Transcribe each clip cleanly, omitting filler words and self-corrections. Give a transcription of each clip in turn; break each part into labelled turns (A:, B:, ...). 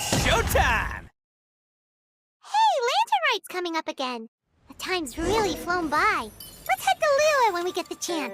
A: It's showtime!
B: Hey, Lantern Rite's coming up again. The time's really flown by. Let's head to Liyue when we get the chance.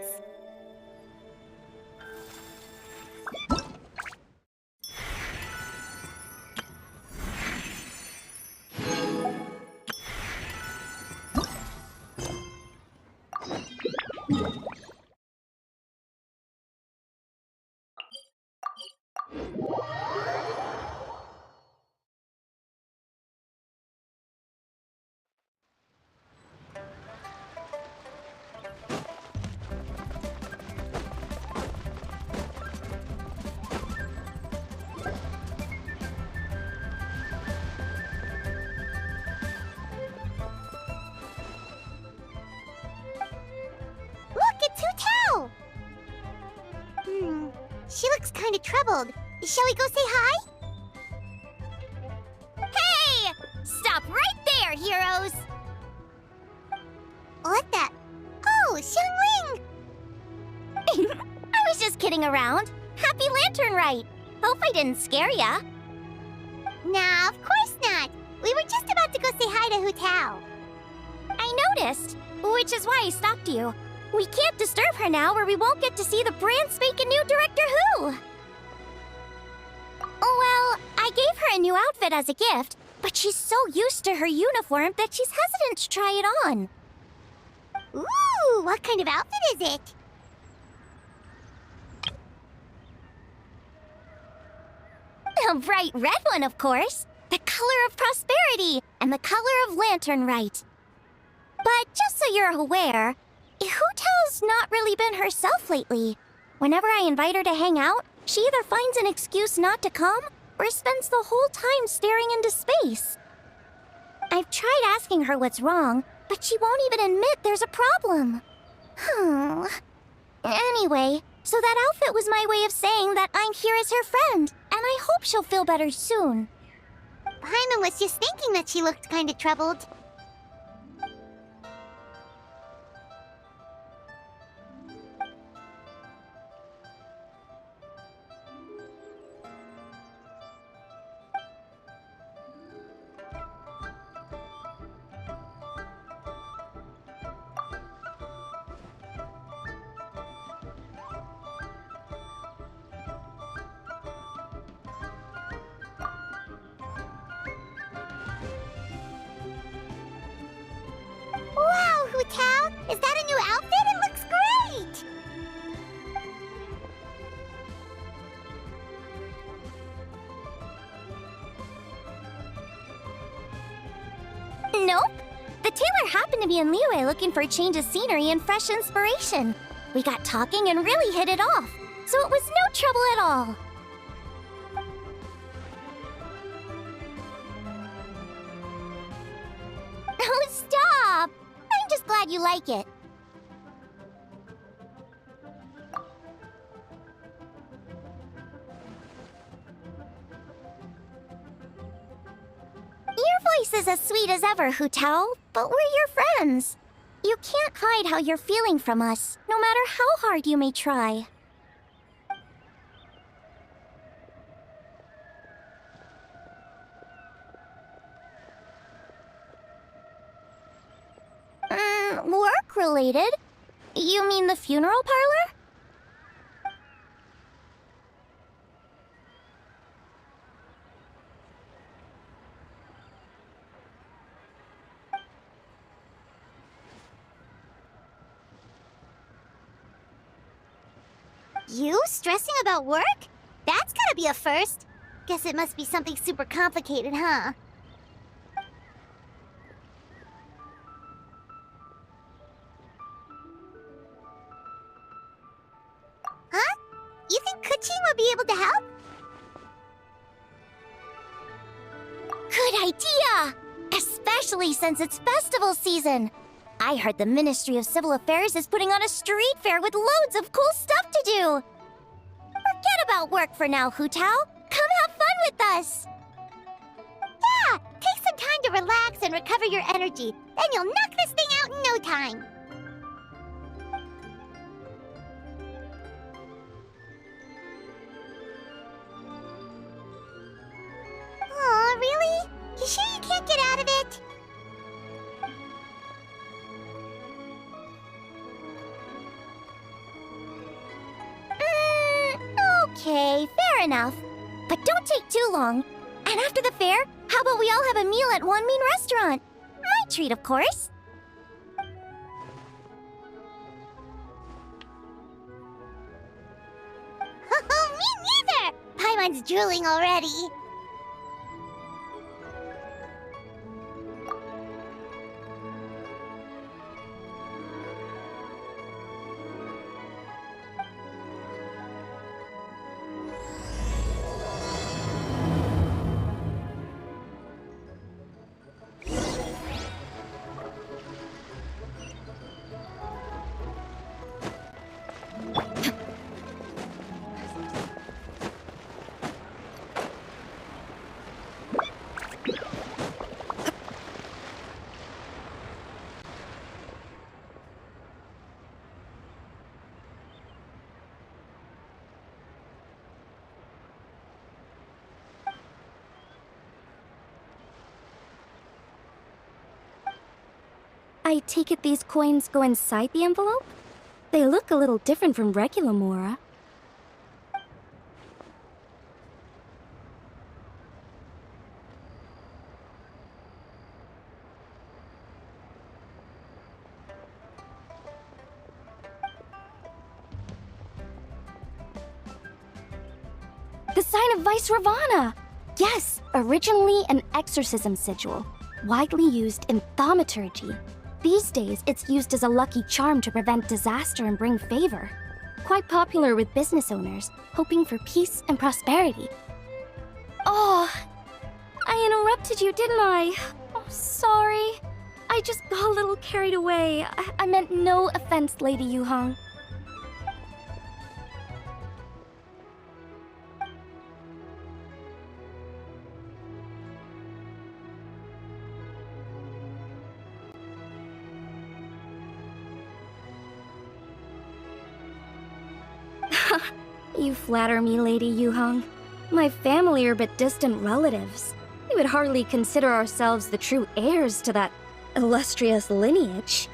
B: Look, it's Hu Tao! She looks kind of troubled. Shall we go say hi?
C: Hey! Stop right there, heroes!
B: What the? Oh, Xiangling!
C: I was just kidding around. Happy Lantern Rite! Hope I didn't scare ya.
B: Nah, of course not. We were just about to go say hi to Hu Tao.
C: I noticed, which is why I stopped you. We can't disturb her now or we won't get to see the brand spanking new Director Who! Well, I gave her a new outfit as a gift, but she's so used to her uniform that she's hesitant to try it on.
B: Ooh, what kind of outfit is it?
C: A bright red one, of course. The color of prosperity and the color of Lantern Rite. But just so you're aware, Hu Tao's not really been herself lately. Whenever I invite her to hang out, she either finds an excuse not to come or spends the whole time staring into space. I've tried asking her what's wrong, but she won't even admit there's a problem. Anyway, so that outfit was my way of saying that I'm here as her friend, and I hope she'll feel better soon.
B: Paimon was just thinking that she looked kind of troubled. Wow, Hu Tao! Is that a new outfit? It looks great!
C: Nope. The tailor happened to be in Liyue looking for a change of scenery and fresh inspiration. We got talking and really hit it off, so it was no trouble at all. Oh, stop! I'm just glad you like it. Your voice is as sweet as ever, Hu Tao, but we're your friends. You can't hide how you're feeling from us, no matter how hard you may try. Work-related? You mean the funeral parlor?
B: You stressing about work? That's gotta be a first. Guess it must be something super complicated, huh? Huh? You think Kuchin will be able to help?
C: Good idea! Especially since it's festival season. I heard the Ministry of Civil Affairs is putting on a street fair with loads of cool stuff to do. Forget about work for now, Hu Tao. Come have fun with us.
B: Yeah, take some time to relax and recover your energy. Then you'll knock this thing out in no time.
C: but don't take too long. And after the fair, how about we all have a meal at One Mean Restaurant? My treat, of course.
B: Me neither! Paimon's drooling already.
C: I take it these coins go inside the envelope? They look a little different from regular Mora. The sign of Vice Ravana! Yes, originally an exorcism sigil, widely used in thaumaturgy. These days, it's used as a lucky charm to prevent disaster and bring favor. Quite popular with business owners, hoping for peace and prosperity. Oh, I interrupted you, didn't I? Oh, sorry. I just got a little carried away. I meant no offense, Lady Yuhong. You flatter me, Lady Yuhong. My family are but distant relatives. We would hardly consider ourselves the true heirs to that illustrious lineage.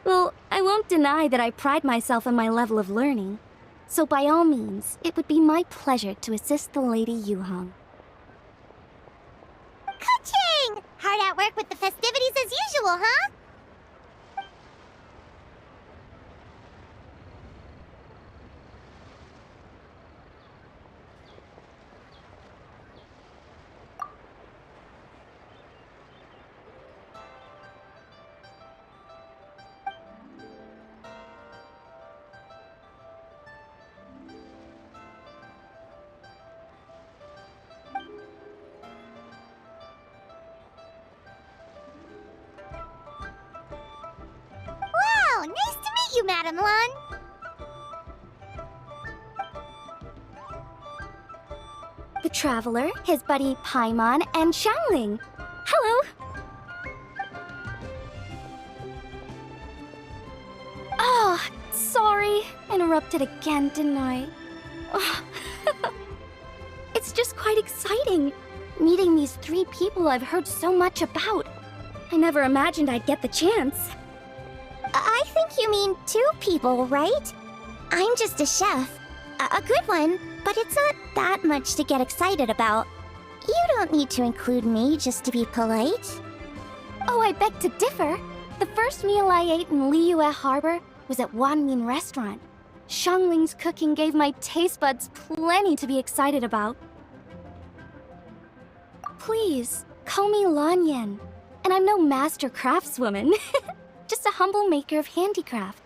C: Well, I won't deny that I pride myself on my level of learning. So by all means, it would be my pleasure to assist the Lady Yuhong.
B: Ka-ching! Hard at work with the festivities as usual, huh? Wow, nice to meet you, Madam Lun.
C: The Traveler, his buddy Paimon, and Xiangling. Hello! Oh, sorry. Interrupted again, didn't I? Oh. It's just quite exciting, meeting these three people I've heard so much about. I never imagined I'd get the chance.
B: I think you mean 2 people, right? I'm just a chef. A good one, but it's not that much to get excited about. You don't need to include me just to be polite.
C: Oh, I beg to differ. The first meal I ate in Liyue Harbor was at Wanmin Restaurant. Xiangling's cooking gave my taste buds plenty to be excited about. Please, call me Lanyan. And I'm no master craftswoman. Just a humble maker of handicrafts.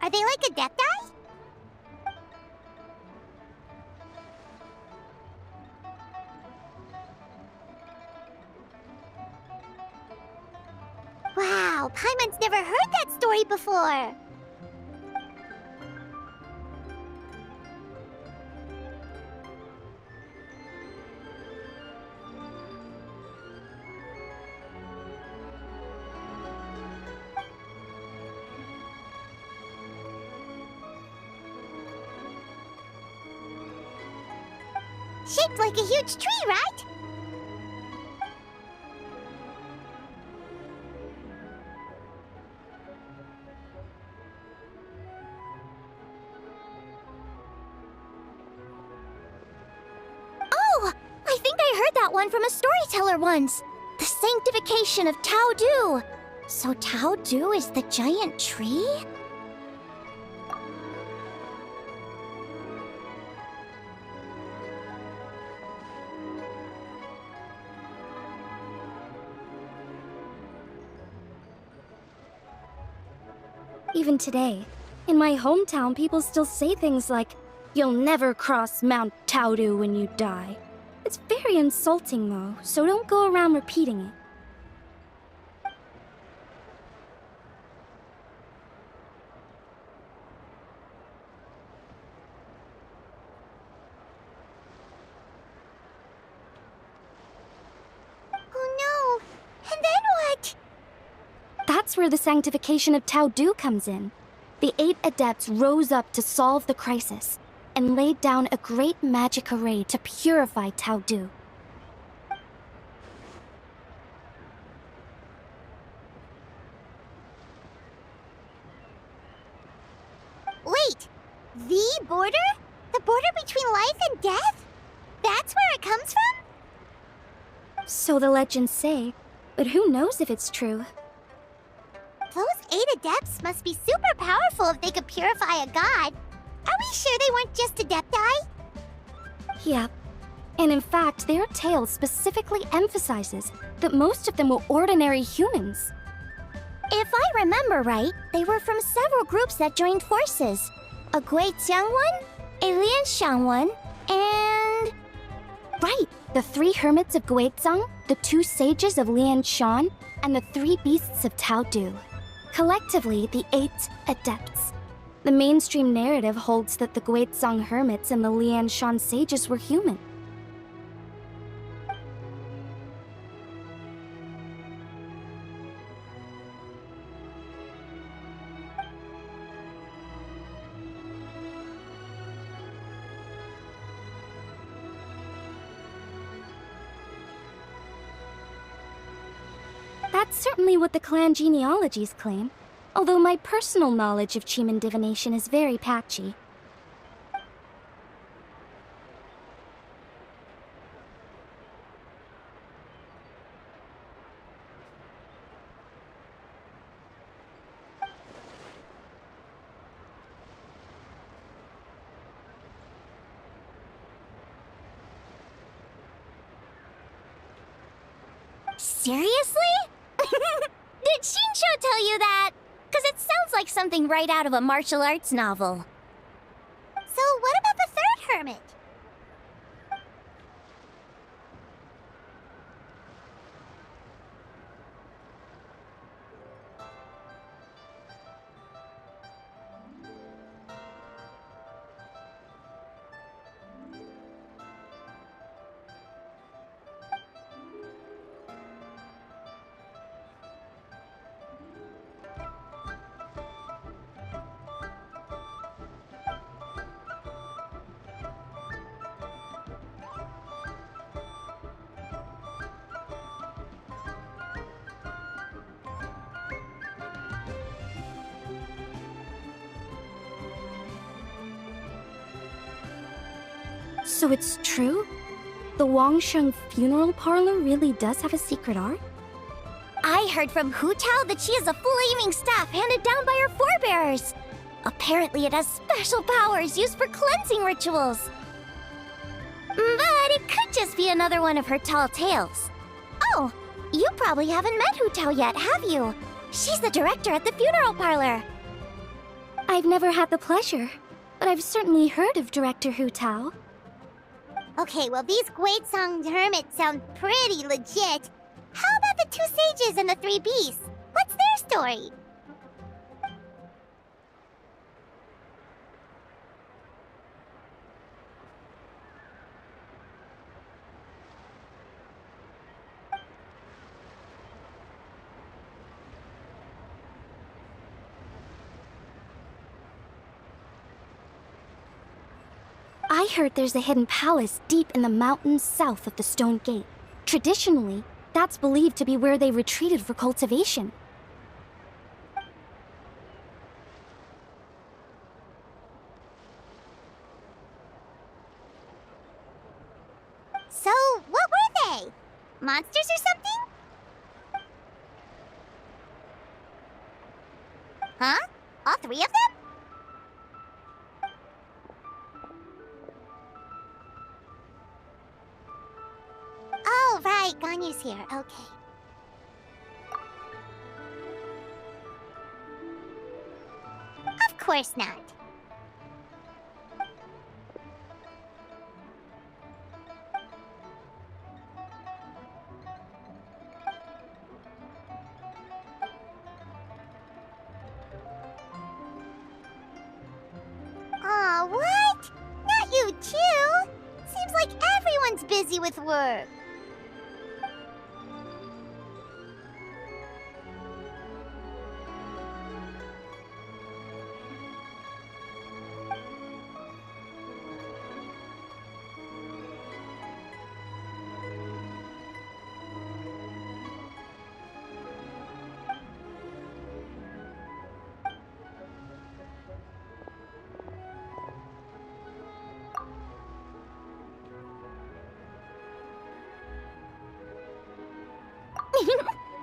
C: Are they like Adepti? Wow, Paimon's never heard that story before. Shaped like a huge tree, right? Oh! I think I heard that one from a storyteller once. The sanctification of Tao Du. So Tao Du is the giant tree?
A: Even today, in my hometown, people still say things like, "You'll never cross Mount Taudu when you die." It's very insulting, though, so don't go around repeating it.
C: Oh no! And then what?
A: That's where the sanctification of Tao Du comes in. The 8 Adepts rose up to solve the crisis, and laid down a great magic array to purify Tao Du.
C: Wait! The border? The border between life and death? That's where it comes from?
A: So the legends say, but who knows if it's true?
C: Those 8 Adepts must be super powerful if they could purify a god. Are we sure they weren't just Adepti?
A: Yep. And in fact, their tale specifically emphasizes that most of them were ordinary humans.
B: If I remember right, they were from several groups that joined forces. A Guiqiang one, a Lianshan one, and...
A: Right, the 3 hermits of Guizhang, the 2 sages of Lianshan, and the 3 beasts of Tao Du. Collectively, the 8 Adepts. The mainstream narrative holds that the Guizhang hermits and the Lianshan sages were human. That's certainly what the clan genealogies claim, although my personal knowledge of Chiman divination is very patchy.
B: Seriously? Did Shinsho tell you that? Because it sounds like something right out of a martial arts novel.
C: So what about the 3rd hermit?
A: So it's true? The Wangsheng funeral parlor really does have a secret art?
B: I heard from Hu Tao that she has a flaming staff handed down by her forebears. Apparently it has special powers used for cleansing rituals. But it could just be another one of her tall tales. Oh, you probably haven't met Hu Tao yet, have you? She's the director at the funeral parlor.
A: I've never had the pleasure, but I've certainly heard of Director Hu Tao.
C: Okay, well, these Gwaitsong hermits sound pretty legit. How about the two sages and the three beasts? What's their story?
A: I heard there's a hidden palace deep in the mountains south of the Stone Gate. Traditionally, that's believed to be where they retreated for cultivation.
C: So, what were they? Monsters or something? Huh? All three of them? Oh, right, Ganyu's here. Okay. Of course not. Aw, what? Not you too? Seems like everyone's busy with work.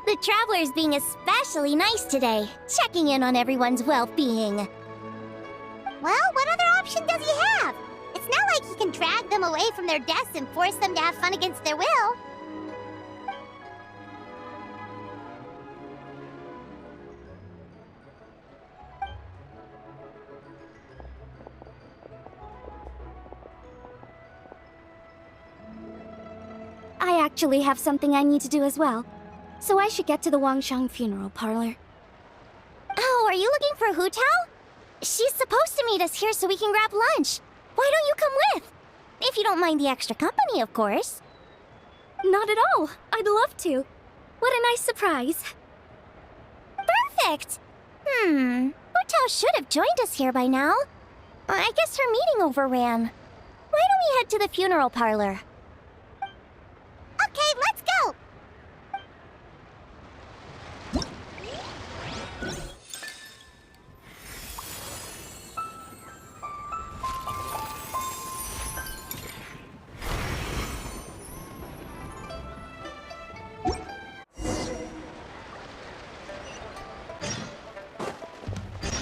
C: The Traveler's being especially nice today, checking in on everyone's well-being. Well, what other option does he have? It's not like he can drag them away from their desks and force them to have fun against their will.
A: I actually have something I need to do as well, so I should get to the Wangshang funeral parlor.
C: Oh, are you looking for Hu Tao? She's supposed to meet us here so we can grab lunch. Why don't you come with? If you don't mind the extra company, of course.
A: Not at all. I'd love to. What a nice surprise.
C: Perfect! Hu Tao should have joined us here by now. I guess her meeting overran. Why don't we head to the funeral parlor? Okay, let's go!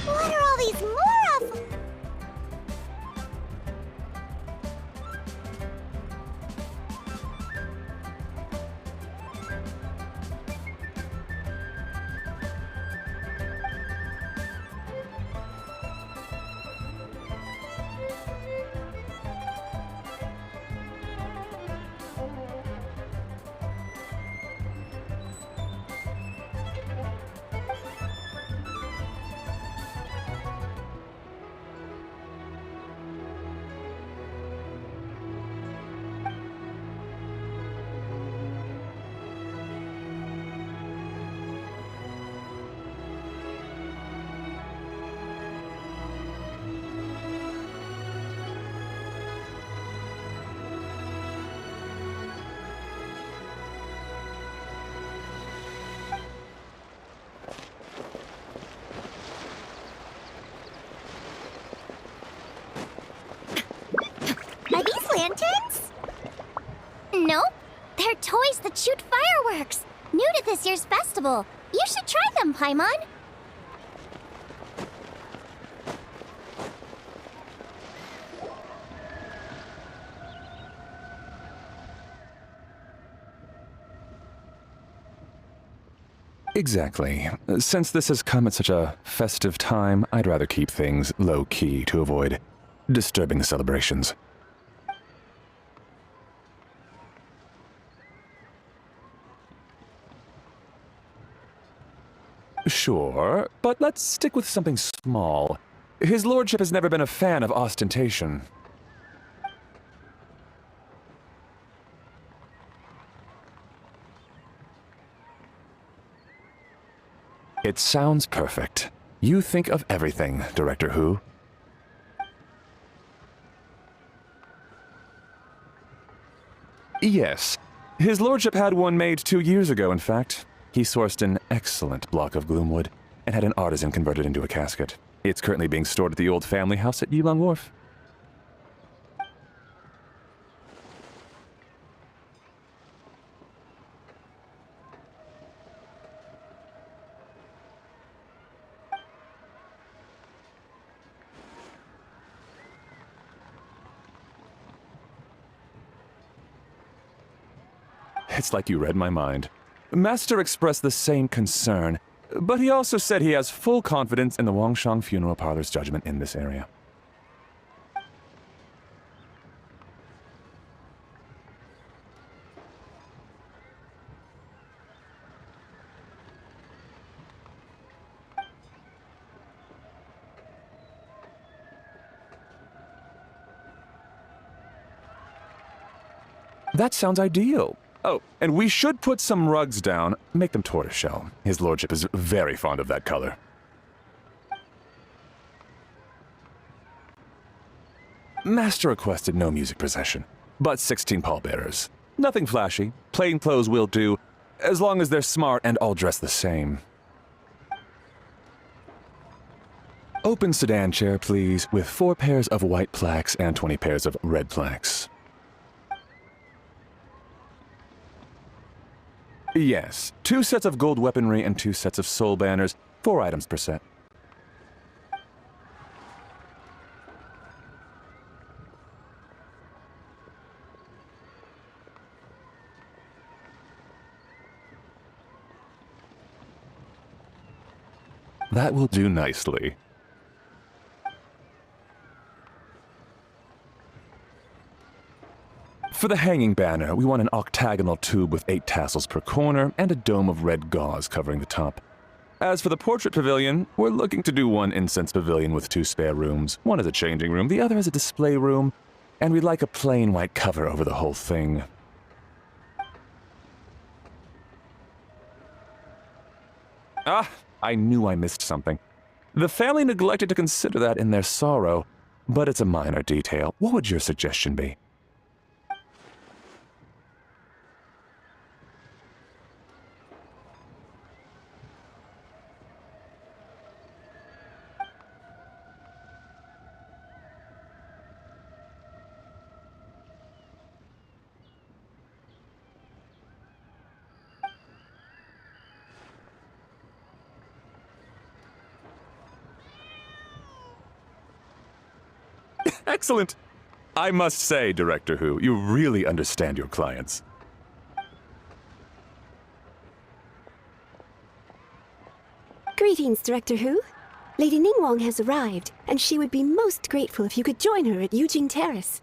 C: What are all these more of? Are these lanterns? Nope. They're toys that shoot fireworks. New to this year's festival. You should try them, Paimon.
D: Exactly. Since this has come at such a festive time, I'd rather keep things low-key to avoid disturbing the celebrations. Sure, but let's stick with something small. His lordship has never been a fan of ostentation. It sounds perfect. You think of everything, Director Who. Yes. His lordship had one made 2 years ago, in fact. He sourced an excellent block of gloomwood and had an artisan convert it into a casket. It's currently being stored at the old family house at Yulong Wharf. It's like you read my mind. Master expressed the same concern, but he also said he has full confidence in the Wangshang Funeral Parlor's judgment in this area. That sounds ideal. Oh, and we should put some rugs down. Make them tortoiseshell. His lordship is very fond of that color. Master requested no music procession, but 16 pallbearers. Nothing flashy. Plain clothes will do, as long as they're smart and all dressed the same. Open sedan chair, please, with 4 pairs of white plaques and 20 pairs of red plaques. Yes, 2 sets of gold weaponry and 2 sets of soul banners, 4 items per set. That will do nicely. For the hanging banner, we want an octagonal tube with 8 tassels per corner and a dome of red gauze covering the top. As for the portrait pavilion, we're looking to do one incense pavilion with 2 spare rooms. One is a changing room, the other is a display room, and we'd like a plain white cover over the whole thing. Ah, I knew I missed something. The family neglected to consider that in their sorrow, but it's a minor detail. What would your suggestion be? Excellent! I must say, Director Who, you really understand your clients.
E: Greetings, Director Who. Lady Ningguang has arrived, and she would be most grateful if you could join her at Yujing Terrace.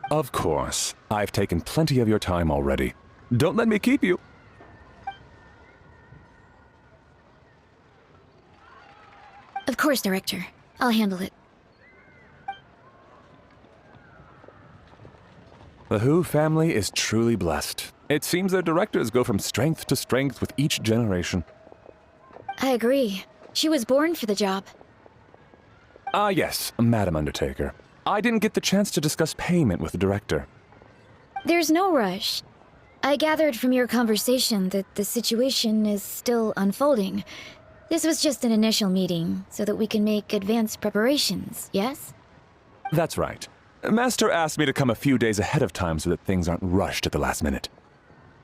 D: Of course. I've taken plenty of your time already. Don't let me keep you.
A: Of course, Director. I'll handle it.
D: The Who family is truly blessed. It seems their directors go from strength to strength with each generation.
A: I agree. She was born for the job.
D: Ah, yes, Madam Undertaker. I didn't get the chance to discuss payment with the director.
A: There's no rush. I gathered from your conversation that the situation is still unfolding. This was just an initial meeting, so that we can make advanced preparations, yes?
D: That's right. Master asked me to come a few days ahead of time so that things aren't rushed at the last minute.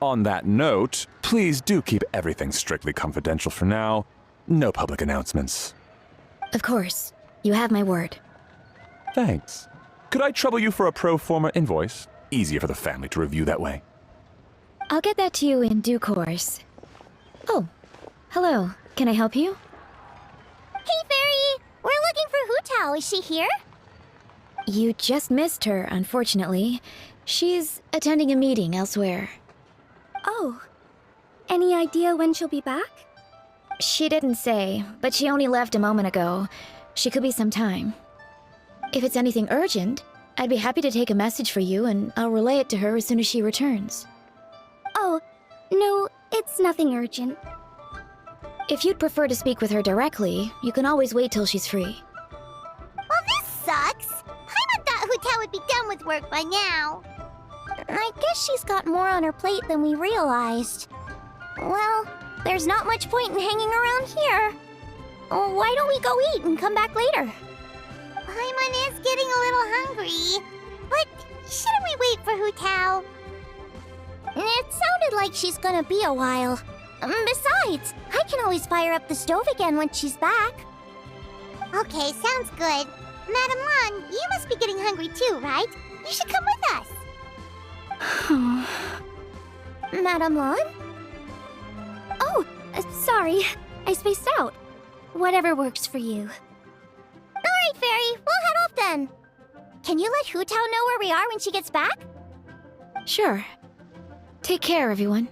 D: On that note, please do keep everything strictly confidential for now. No public announcements.
A: Of course.
F: You have my word.
D: Thanks. Could I trouble you for a pro forma invoice? Easier for the family to review that way.
F: I'll get that to you in due course. Oh, hello. Can I help you?
C: Hey, Fairy! We're looking for Hu Tao. Is she here?
F: You just missed her, unfortunately. She's attending a meeting elsewhere.
A: Oh. Any idea when she'll be back?
F: She didn't say, but she only left a moment ago. She could be some time. If it's anything urgent, I'd be happy to take a message for you and I'll relay it to her as soon as she returns.
A: Oh, no, it's nothing urgent.
F: If you'd prefer to speak with her directly, you can always wait till she's free.
C: Well, this sucks. Paimon thought Hu Tao would be done with work by now. I guess she's got more on her plate than we realized. Well, there's not much point in hanging around here. Why don't we go eat and come back later? Paimon is getting a little hungry. But shouldn't we wait for Hu Tao? It sounded like she's gonna be a while. Besides, I can always fire up the stove again when she's back. Okay, sounds good. Madame Lan, you must be getting hungry too, right? You should come with us. Madame Lan?
A: Oh, sorry. I spaced out. Whatever works for you.
C: Alright, Fairy, we'll head off then. Can you let Hu Tao know where we are when she gets back?
F: Sure. Take care, everyone.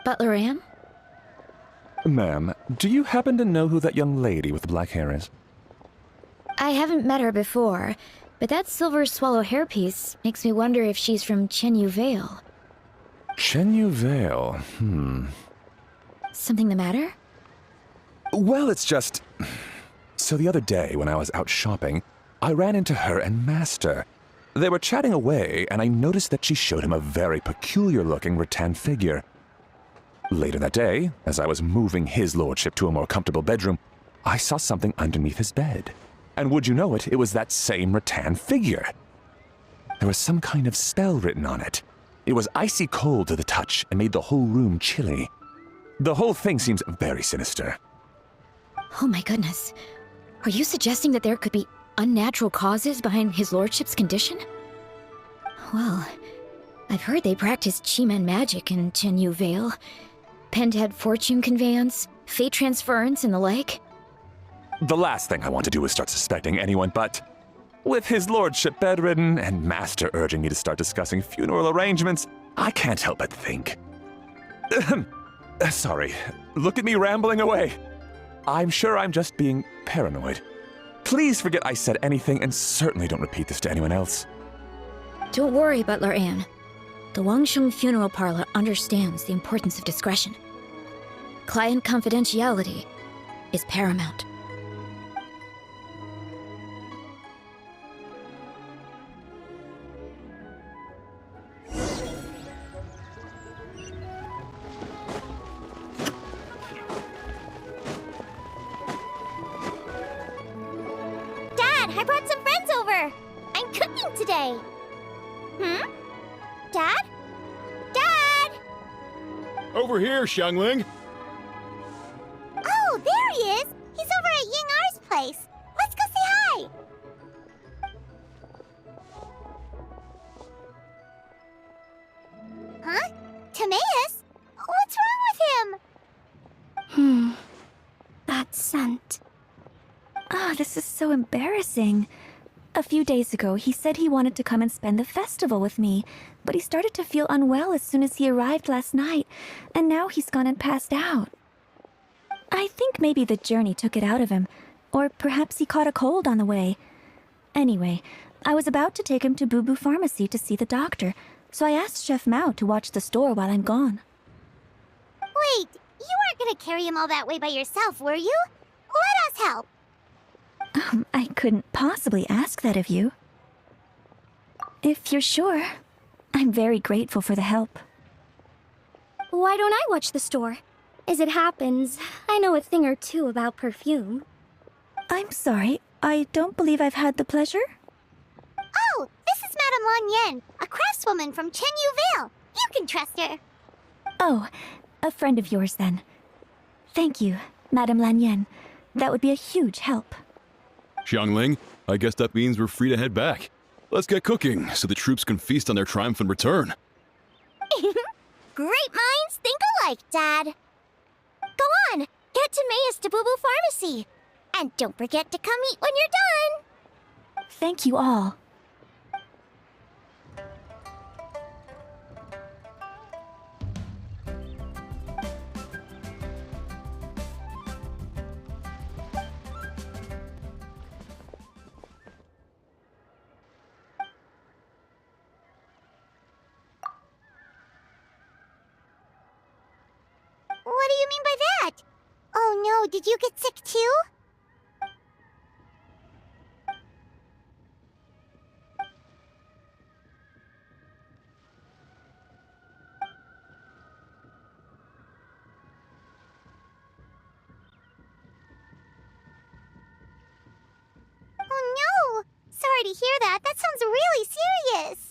F: Butler Anne?
D: Ma'am, do you happen to know who that young lady with the black hair is?
F: I haven't met her before, but that silver swallow hairpiece makes me wonder if she's from Chenyu Vale.
D: Chenyu Vale,
F: Something the matter?
D: Well, it's just... So the other day, when I was out shopping, I ran into her and Master. They were chatting away, and I noticed that she showed him a very peculiar-looking rattan figure. Later that day, as I was moving his lordship to a more comfortable bedroom, I saw something underneath his bed. And would you know it, it was that same rattan figure. There was some kind of spell written on it. It was icy cold to the touch and made the whole room chilly. The whole thing seems very sinister.
F: Oh my goodness. Are you suggesting that there could be unnatural causes behind his lordship's condition? Well, I've heard they practice Chi-Man magic in Chenyu Vale. Pentad fortune conveyance, fate transference, and the like.
D: The last thing I want to do is start suspecting anyone, but... With his lordship bedridden and Master urging me to start discussing funeral arrangements, I can't help but think. Sorry, look at me rambling away. I'm sure I'm just being paranoid. Please forget I said anything and certainly don't repeat this to anyone else.
F: Don't worry, Butler Anne. The Wangsheng Funeral Parlor understands the importance of discretion. Client confidentiality is paramount.
C: Dad, I brought some friends over. I'm cooking today. Dad? Dad!
G: Over here, Xiangling.
C: Oh, there he is. He's over at Ying R's place. Let's go say hi. Huh? Timaeus? What's wrong with him?
A: That scent.
H: This is so embarrassing. A few days ago, he said he wanted to come and spend the festival with me, but he started to feel unwell as soon as he arrived last night, and now he's gone and passed out. I think maybe the journey took it out of him, or perhaps he caught a cold on the way. Anyway, I was about to take him to Boo Boo Pharmacy to see the doctor, so I asked Chef Mao to watch the store while I'm gone.
C: Wait, you weren't gonna carry him all that way by yourself, were you? Let us help.
H: I couldn't possibly ask that of you. If you're sure, I'm very grateful for the help.
A: Why don't I watch the store? As it happens, I know a thing or two about perfume.
H: I'm sorry, I don't believe I've had the pleasure.
C: Oh, this is Madame Lan Yen, a craftswoman from Chenyu Vale. You can trust her.
H: Oh, A friend of yours, then. Thank you, Madame Lanyen. That would be a huge help.
G: Xiangling, I guess that means we're free to head back. Let's get cooking so the troops can feast on their triumphant return.
C: Great minds think alike, Dad. Go on, get to Mayus to Boo Boo Pharmacy. And don't forget to come eat when you're done.
H: Thank you all.
C: What do you mean by that? Oh no, did you get sick too? Oh no! Sorry to hear that. That sounds really serious.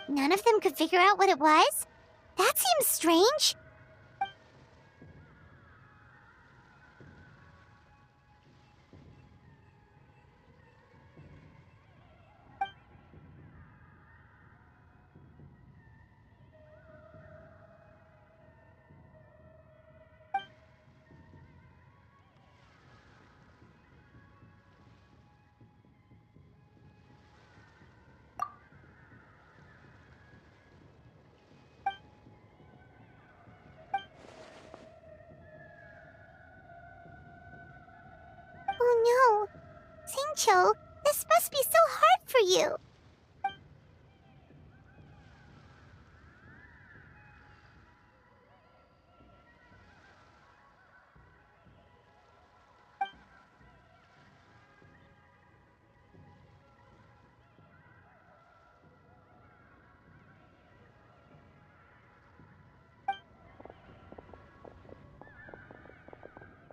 C: None of them could figure out what it was? That seems strange. Oh no. Singcho, this must be so hard for you.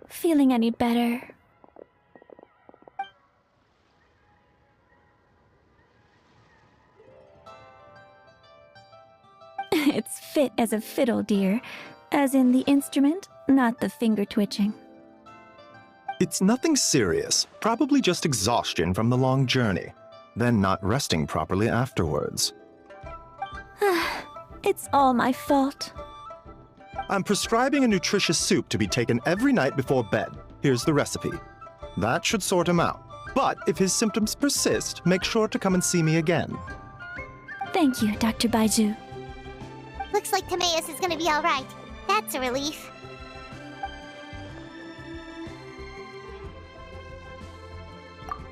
H: Feeling any better? It's fit as a fiddle, dear. As in the instrument, not the finger twitching.
I: It's nothing serious, probably just exhaustion from the long journey, then not resting properly afterwards.
H: It's all my fault.
I: I'm prescribing a nutritious soup to be taken every night before bed. Here's the recipe. That should sort him out. But if his symptoms persist, make sure to come and see me again.
H: Thank you, Dr. Baiju.
C: Looks like Timaeus is gonna be alright. That's a relief.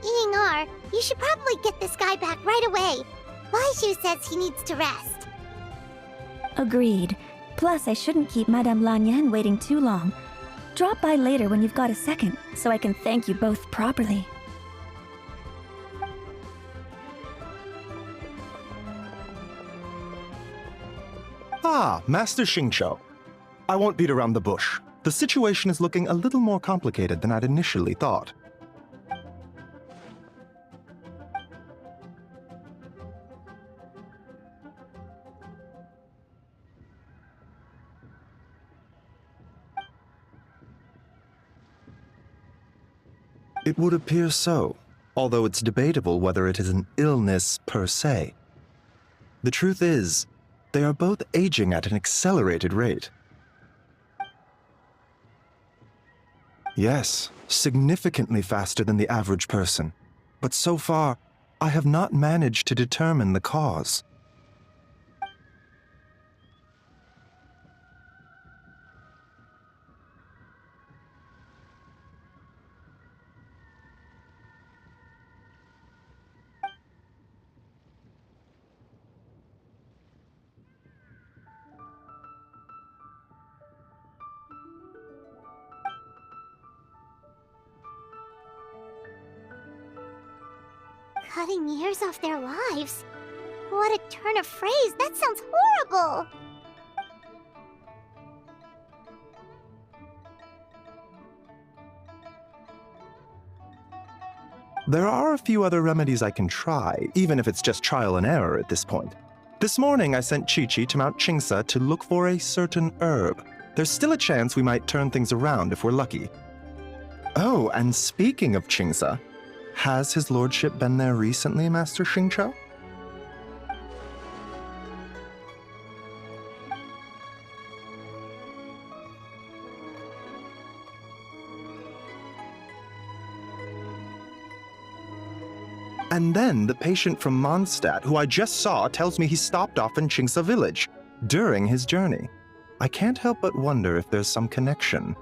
C: Ying-ar, you should probably get this guy back right away. Baiju says he needs to rest.
H: Agreed. Plus, I shouldn't keep Madame Lanyen waiting too long. Drop by later when you've got a second, so I can thank you both properly.
I: Ah, Master Xingqiu. I won't beat around the bush. The situation is looking a little more complicated than I'd initially thought. It would appear so, although it's debatable whether it is an illness per se. The truth is, they are both aging at an accelerated rate. Yes, significantly faster than the average person. But so far, I have not managed to determine the cause.
C: Cutting years off their lives? What a turn of phrase! That sounds horrible!
I: There are a few other remedies I can try, even if it's just trial and error at this point. This morning I sent Chi-Chi to Mount Chingsa to look for a certain herb. There's still a chance we might turn things around if we're lucky. Oh, and speaking of Chingsa, has his lordship been there recently, Master Xingqiu? And then the patient from Mondstadt, who I just saw, tells me he stopped off in Chingsa village during his journey. I can't help but wonder if there's some connection.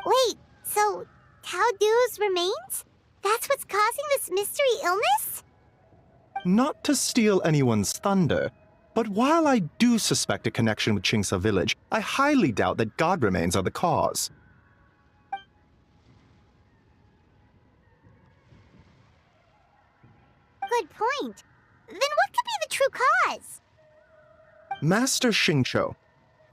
B: Wait, so Tao Du's remains? That's what's causing this mystery illness?
I: Not to steal anyone's thunder, but while I do suspect a connection with Chingsa village, I highly doubt that god remains are the cause.
B: Good point. Then what could be the true cause?
I: Master Xingqiu,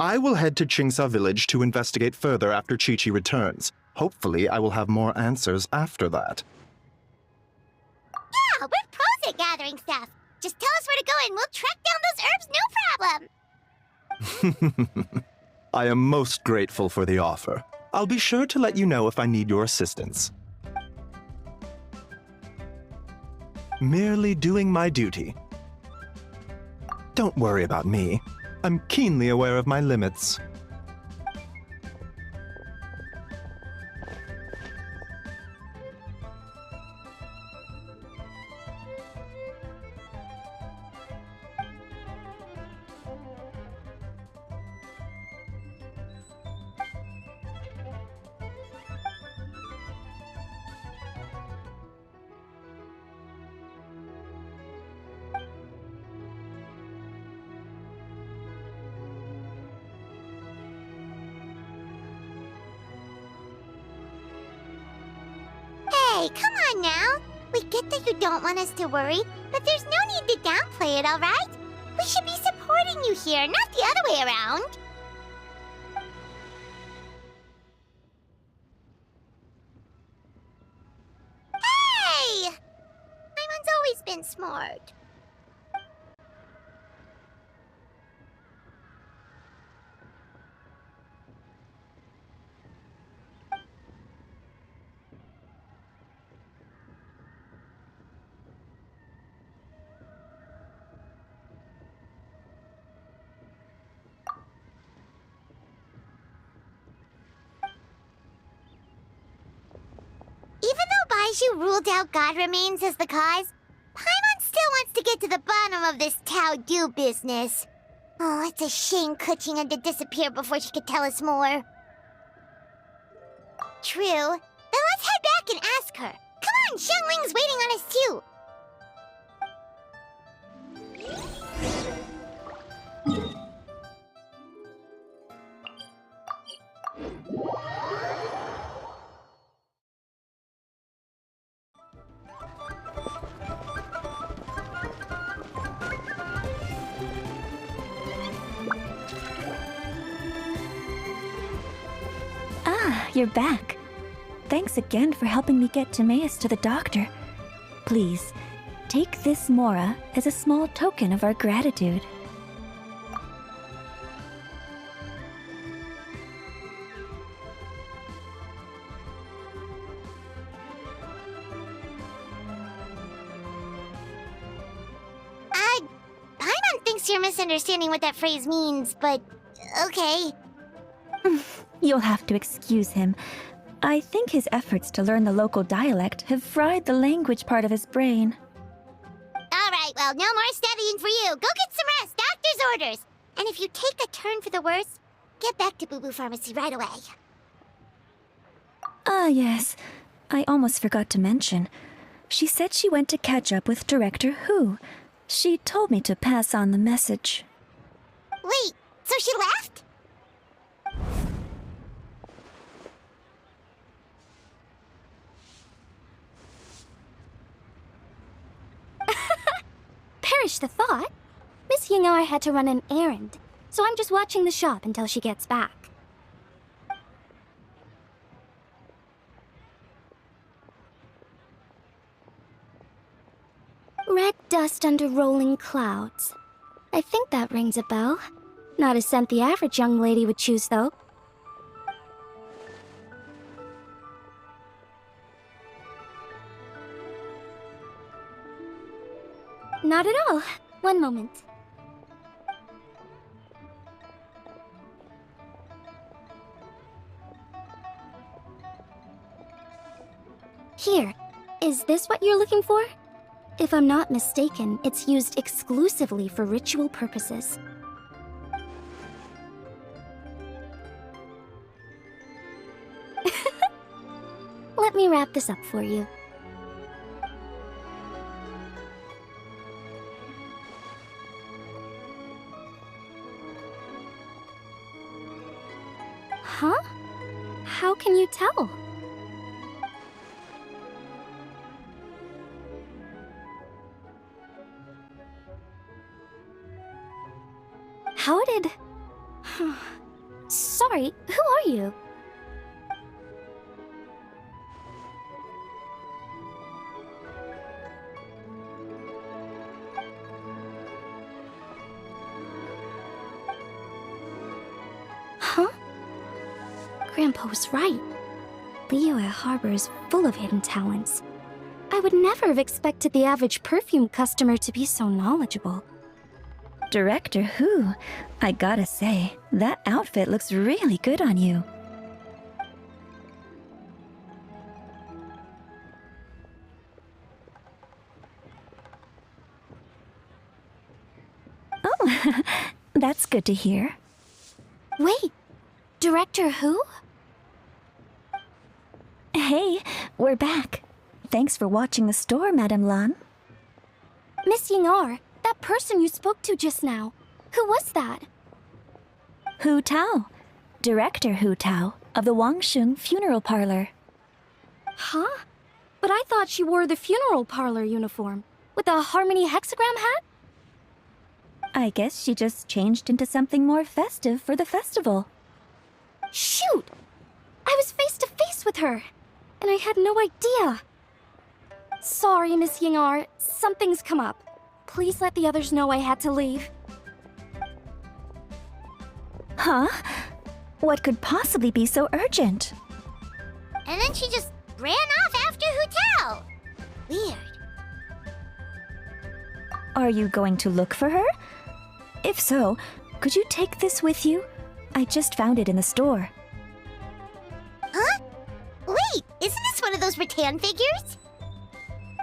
I: I will head to Chingsa village to investigate further after Chi-Chi returns. Hopefully, I will have more answers after that.
B: Yeah, we're pros at gathering stuff. Just tell us where to go and we'll track down those herbs, no problem.
I: I am most grateful for the offer. I'll be sure to let you know if I need your assistance. Merely doing my duty. Don't worry about me. I'm keenly aware of my limits.
B: Hey, come on now. We get that you don't want us to worry, but there's no need to downplay it, alright? We should be supporting you here, not the other way around. Hey! Paimon's always been smart. Even though Baizhu ruled out God remains as the cause, Paimon still wants to get to the bottom of this Tao Du business. Oh, it's a shame Kuching had to disappear before she could tell us more. True. Then let's head back and ask her. Come on, Xiangling's waiting on us too.
H: Ah, you're back. Thanks again for helping me get Timaeus to the doctor. Please, take this Mora as a small token of our gratitude.
B: Paimon thinks you're misunderstanding what that phrase means, but okay.
H: You'll have to excuse him. I think his efforts to learn the local dialect have fried the language part of his brain.
B: Alright, well, no more studying for you. Go get some rest. Doctor's orders.
C: And if you take a turn for the worse, get back to Boo Boo Pharmacy right away.
H: Ah, yes. I almost forgot to mention. She said she went to catch up with Director Who. She told me to pass on the message.
C: Wait, so she left?
A: Perish the thought. Miss Ying'ar had to run an errand, so I'm just watching the shop until she gets back. Red dust under rolling clouds. I think that rings a bell. Not a scent the average young lady would choose, though. Not at all. One moment. Here. Is this what you're looking for? If I'm not mistaken, it's used exclusively for ritual purposes. Let me wrap this up for you. Huh? How can you tell? How did... Sorry, who are you? Huh? Grandpa was right. Liyue Harbor is full of hidden talents. I would never have expected the average perfume customer to be so knowledgeable.
H: Director Who? I gotta say, that outfit looks really good on you. Oh, that's good to hear.
A: Wait, Director Who?
H: Hey, we're back. Thanks for watching the store, Madame Lan.
A: Miss Ying'ar, that person you spoke to just now. Who was that?
H: Hu Tao. Director Hu Tao of the Wangsheng Funeral Parlor.
A: Huh? But I thought she wore the funeral parlor uniform, with a Harmony hexagram hat?
H: I guess she just changed into something more festive for the festival.
A: Shoot! I was face to face with her, and I had no idea. Sorry, Miss Ying'ar, something's come up. Please let the others know I had to leave.
H: Huh? What could possibly be so urgent?
C: And then she just ran off after Hu Tao. Weird.
H: Are you going to look for her? If so, could you take this with you? I just found it in the store.
C: Huh? Wait, isn't this one of those rattan figures?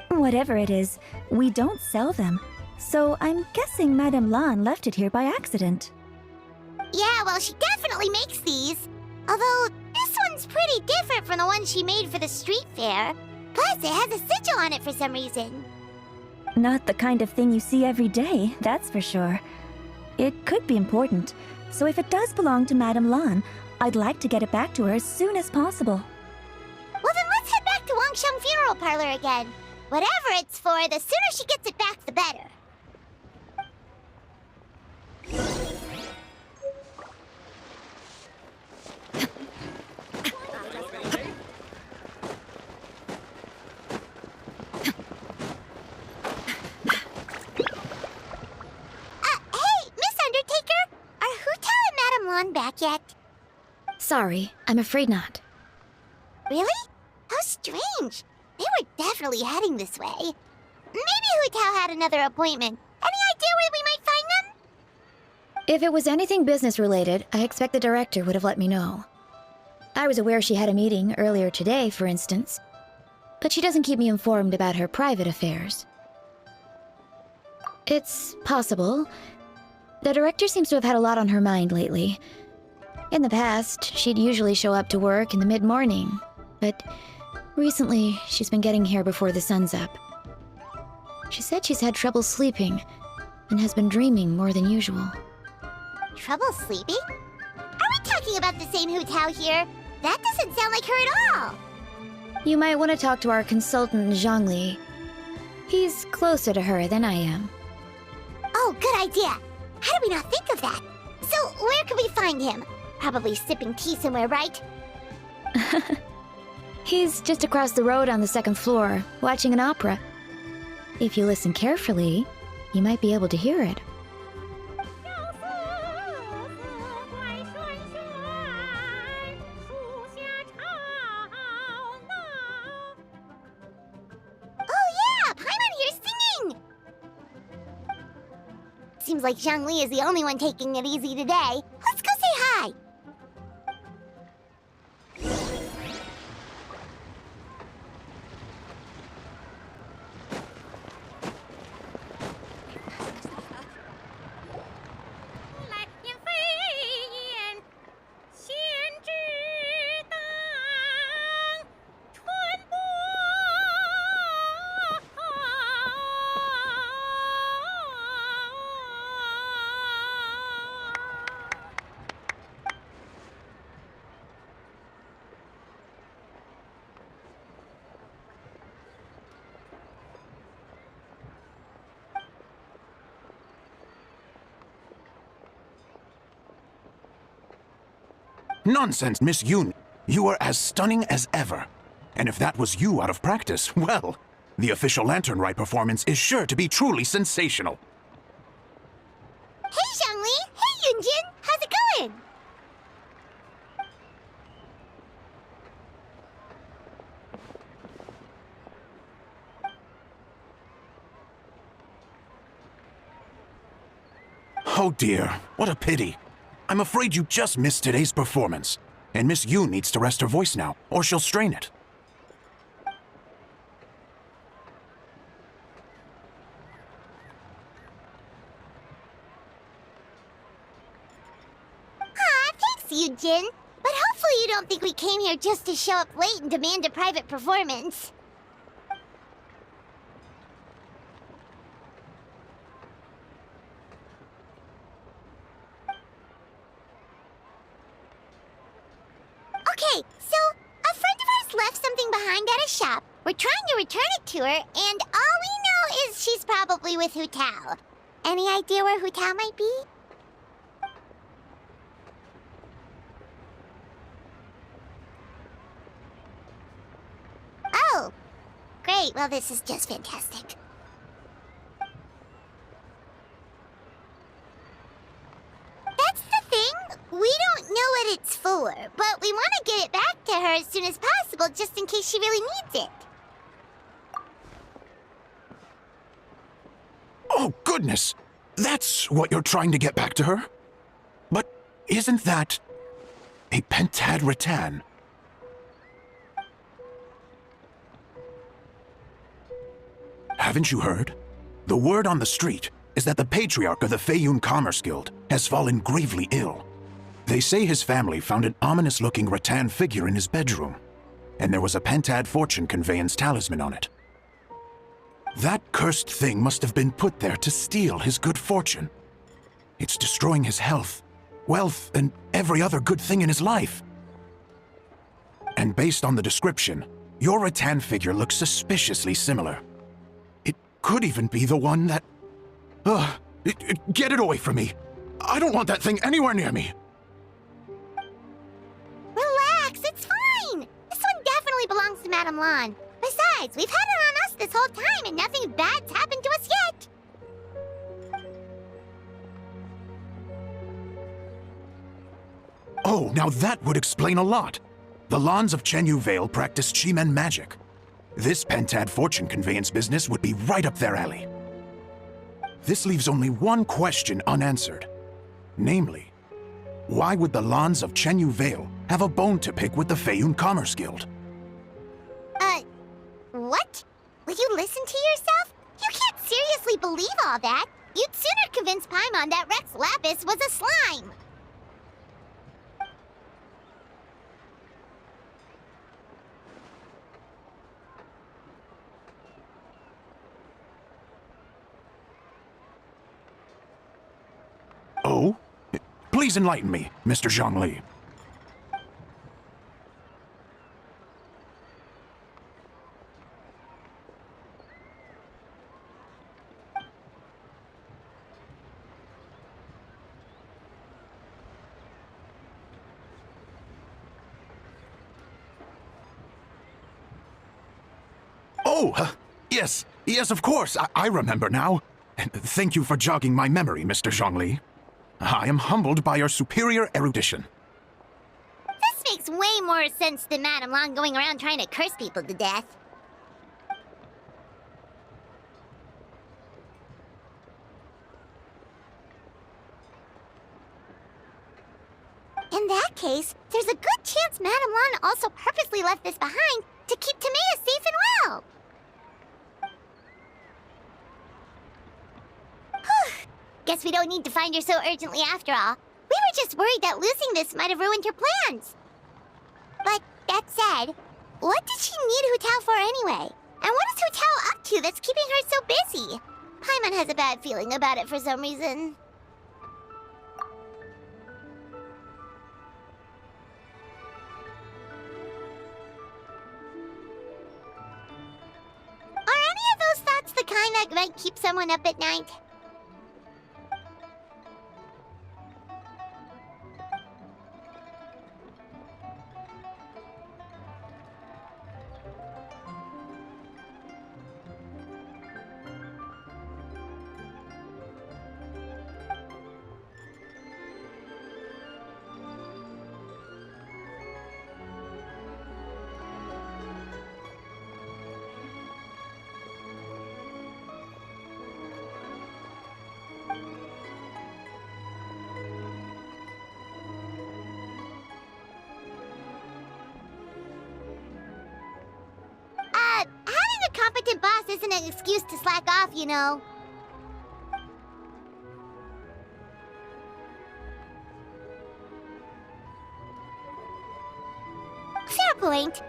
H: Whatever it is, we don't sell them. So I'm guessing Madame Lan left it here by accident.
C: Yeah, well, she definitely makes these. Although, this one's pretty different from the one she made for the street fair. Plus, it has a sigil on it for some reason.
H: Not the kind of thing you see every day, that's for sure. It could be important, so if it does belong to Madame Lan, I'd like to get it back to her as soon as possible.
C: Well, then let's head back to Wangsheng Funeral Parlor again. Whatever it's for, the sooner she gets it back, the better. Hey, Miss Undertaker! Are Hu Tao and Madame Lan back yet?
F: Sorry, I'm afraid not.
C: Really? How strange. They were definitely heading this way. Maybe Hu Tao had another appointment. Any idea where we might find them?
F: If it was anything business related, I expect the director would have let me know. I was aware she had a meeting earlier today, for instance. But she doesn't keep me informed about her private affairs. It's possible. The director seems to have had a lot on her mind lately. In the past, she'd usually show up to work in the mid-morning, but recently she's been getting here before the sun's up. She said she's had trouble sleeping and has been dreaming more than usual.
C: Trouble sleeping? Are we talking about the same Hu Tao here? That doesn't sound like her at all.
F: You might want to talk to our consultant, Zhongli. He's closer to her than I am.
C: Oh, good idea. How did we not think of that? So, where can we find him? Probably sipping tea somewhere, right?
F: He's just across the road on the second floor, watching an opera. If you listen carefully, you might be able to hear it.
C: Oh yeah, Paimon here's singing! Seems like Zhongli is the only one taking it easy today. Let's go say hi!
J: Nonsense, Miss Yoon. You are as stunning as ever. And if that was you out of practice, well, the official Lantern Rite performance is sure to be truly sensational.
C: Hey, Zhongli! Hey, Yunjin! How's it going?
J: Oh dear, what a pity. I'm afraid you just missed today's performance. And Miss Yoon needs to rest her voice now, or she'll strain it.
C: Thanks, Yunjin. But hopefully you don't think we came here just to show up late and demand a private performance. Okay, so a friend of ours left something behind at a shop. We're trying to return it to her, and all we know is she's probably with Hu Tao. Any idea where Hu Tao might be? Oh, great. Well, this is just fantastic. That's the thing. We don't know what it's for, but we want to get it back to her as soon as possible just in case she really needs it.
J: Oh, goodness! That's what you're trying to get back to her? But isn't that a pentad rattan? Haven't you heard? The word on the street is that the patriarch of the Feiyun Commerce Guild has fallen gravely ill. They say his family found an ominous-looking rattan figure in his bedroom, and there was a pentad fortune conveyance talisman on it. That cursed thing must have been put there to steal his good fortune. It's destroying his health, wealth, and every other good thing in his life. And based on the description, your rattan figure looks suspiciously similar. It could even be the one that... get it away from me! I don't want that thing anywhere near me!
C: Relax, it's fine! This one definitely belongs to Madame Lan. Besides, we've had it on us this whole time and nothing bad's happened to us yet!
J: Oh, now that would explain a lot. The Lans of Chenyu Vale practice Chi-Men magic. This pentad fortune conveyance business would be right up their alley. This leaves only one question unanswered. Namely, why would the Lans of Chenyu Vale have a bone to pick with the Feiyun Commerce Guild?
C: What? Will you listen to yourself? You can't seriously believe all that. You'd sooner convince Paimon that Rex Lapis was a slime.
J: Oh? Please enlighten me, Mr. Zhongli. Oh, yes, of course. I remember now. Thank you for jogging my memory, Mr. Zhongli. I am humbled by your superior erudition.
C: This makes way more sense than Madame Long going around trying to curse people to death. In that case, there's a good chance Madame Long also purposely left this behind to keep Timea safe and well. Whew. Guess we don't need to find her so urgently after all. We were just worried that losing this might have ruined her plans. But that said, what did she need Hu Tao for anyway? And what is Hu Tao up to that's keeping her so busy? Paimon has a bad feeling about it for some reason. Are any of those thoughts the kind that might keep someone up at night? Having a competent boss isn't an excuse to slack off, you know. Fair point.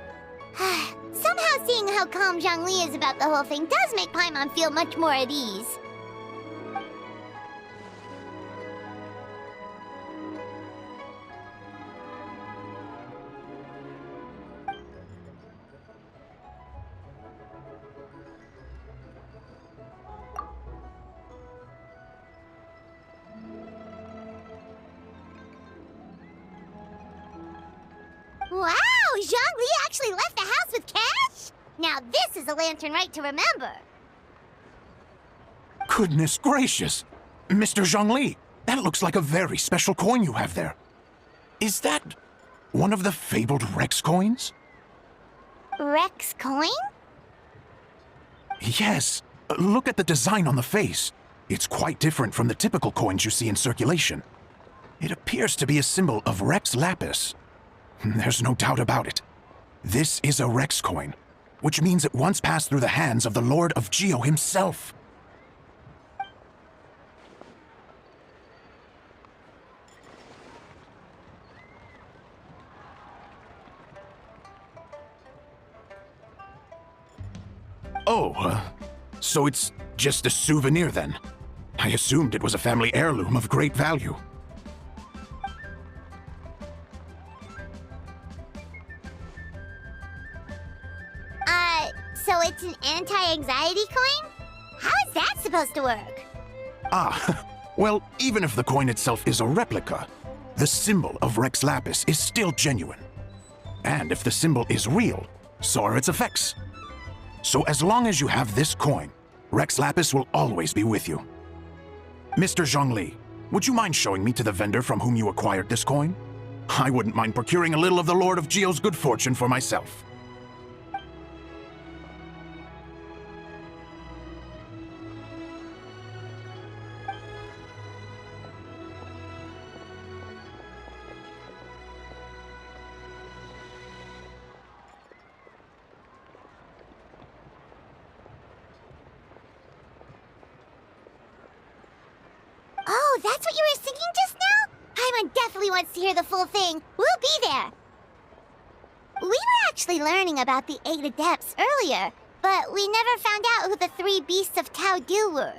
C: Somehow seeing how calm Zhongli is about the whole thing does make Paimon feel much more at ease. Wow! Zhongli actually left the house with cash? Now this is a lantern right to remember.
J: Goodness gracious! Mr. Zhongli, that looks like a very special coin you have there. Is that one of the fabled Rex coins?
C: Rex coin?
J: Yes. Look at the design on the face. It's quite different from the typical coins you see in circulation. It appears to be a symbol of Rex Lapis. There's no doubt about it. This is a Rex coin, which means it once passed through the hands of the Lord of Geo himself. Oh, so it's just a souvenir then? I assumed it was a family heirloom of great value.
C: So it's an anti-anxiety coin? How is that supposed to work?
J: Ah, well, even if the coin itself is a replica, the symbol of Rex Lapis is still genuine. And if the symbol is real, so are its effects. So as long as you have this coin, Rex Lapis will always be with you. Mr. Zhongli, would you mind showing me to the vendor from whom you acquired this coin? I wouldn't mind procuring a little of the Lord of Geo's good fortune for myself.
C: what you were singing just now? Paimon definitely wants to hear the full thing. We'll be there. We were actually learning about the 8 Adepts earlier, but we never found out who the 3 Beasts of Tao Du were.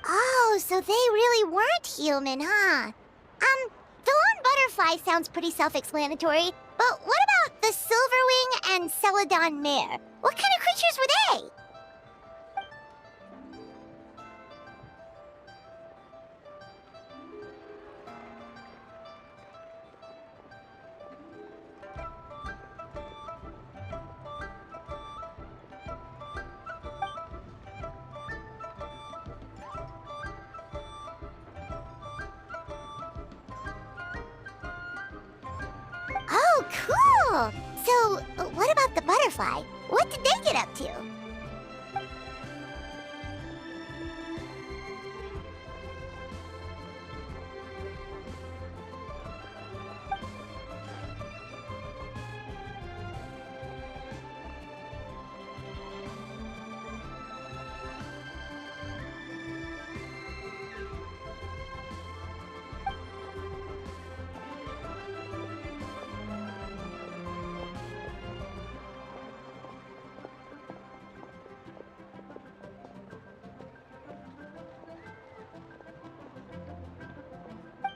C: Oh, so they really weren't human, huh? The lone butterfly sounds pretty self-explanatory, but what about the Silverwing and Celadon Mare? What kind of creatures were they? Oh, cool! So, what about the butterfly? What did they get up to?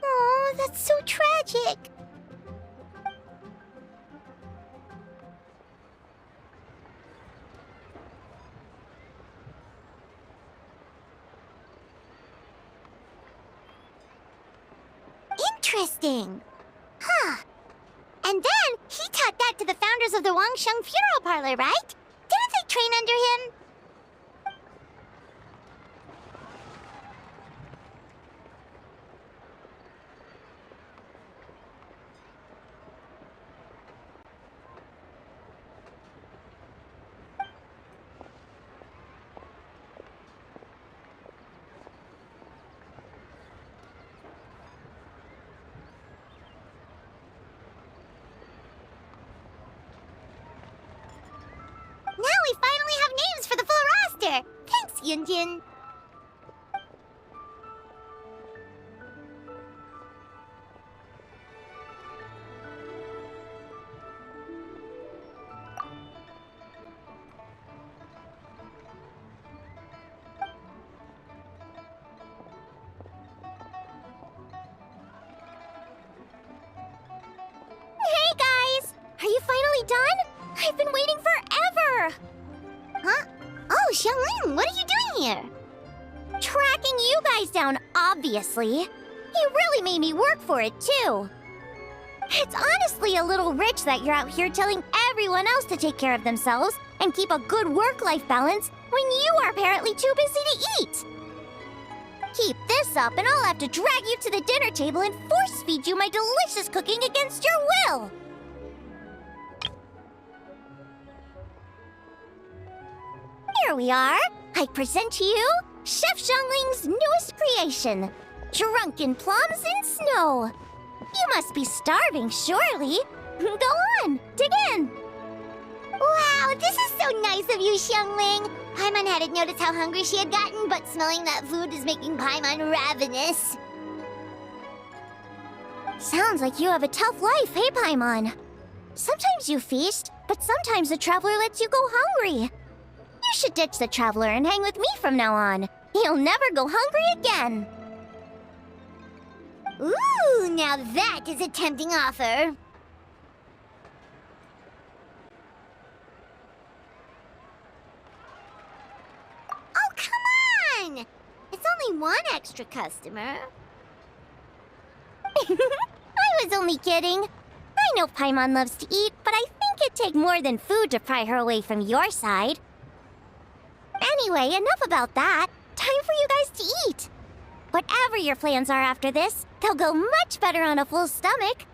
C: Oh, that's so tragic. Interesting. Huh. And then he taught that to the founders of the Wangsheng Funeral Parlor, right? Didn't they train under him? Now we finally have names for the full roster! Thanks, Yunjin! Hey guys! Are you finally done? I've been waiting forever! Huh? Oh, Xiangling, what are you doing here? Tracking you guys down, obviously. You really made me work for it, too. It's honestly a little rich that you're out here telling everyone else to take care of themselves and keep a good work-life balance when you are apparently too busy to eat. Keep this up and I'll have to drag you to the dinner table and force-feed you my delicious cooking against your will. Here we are. I present to you Chef Xiangling's newest creation, Drunken Plums in Snow. You must be starving, surely. Go on, dig in. Wow, this is so nice of you, Xiangling. Paimon hadn't noticed how hungry she had gotten, but smelling that food is making Paimon ravenous. Sounds like you have a tough life, hey, Paimon? Sometimes you feast, but sometimes the traveler lets you go hungry. You should ditch the traveler and hang with me from now on. You'll never go hungry again. Ooh, now that is a tempting offer. Oh, come on! It's only one extra customer. I was only kidding. I know Paimon loves to eat, but I think it'd take more than food to pry her away from your side. Anyway, enough about that. Time for you guys to eat. Whatever your plans are after this, they'll go much better on a full stomach.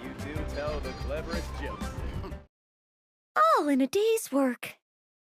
K: You do tell the cleverest jokes.
H: All in a day's work.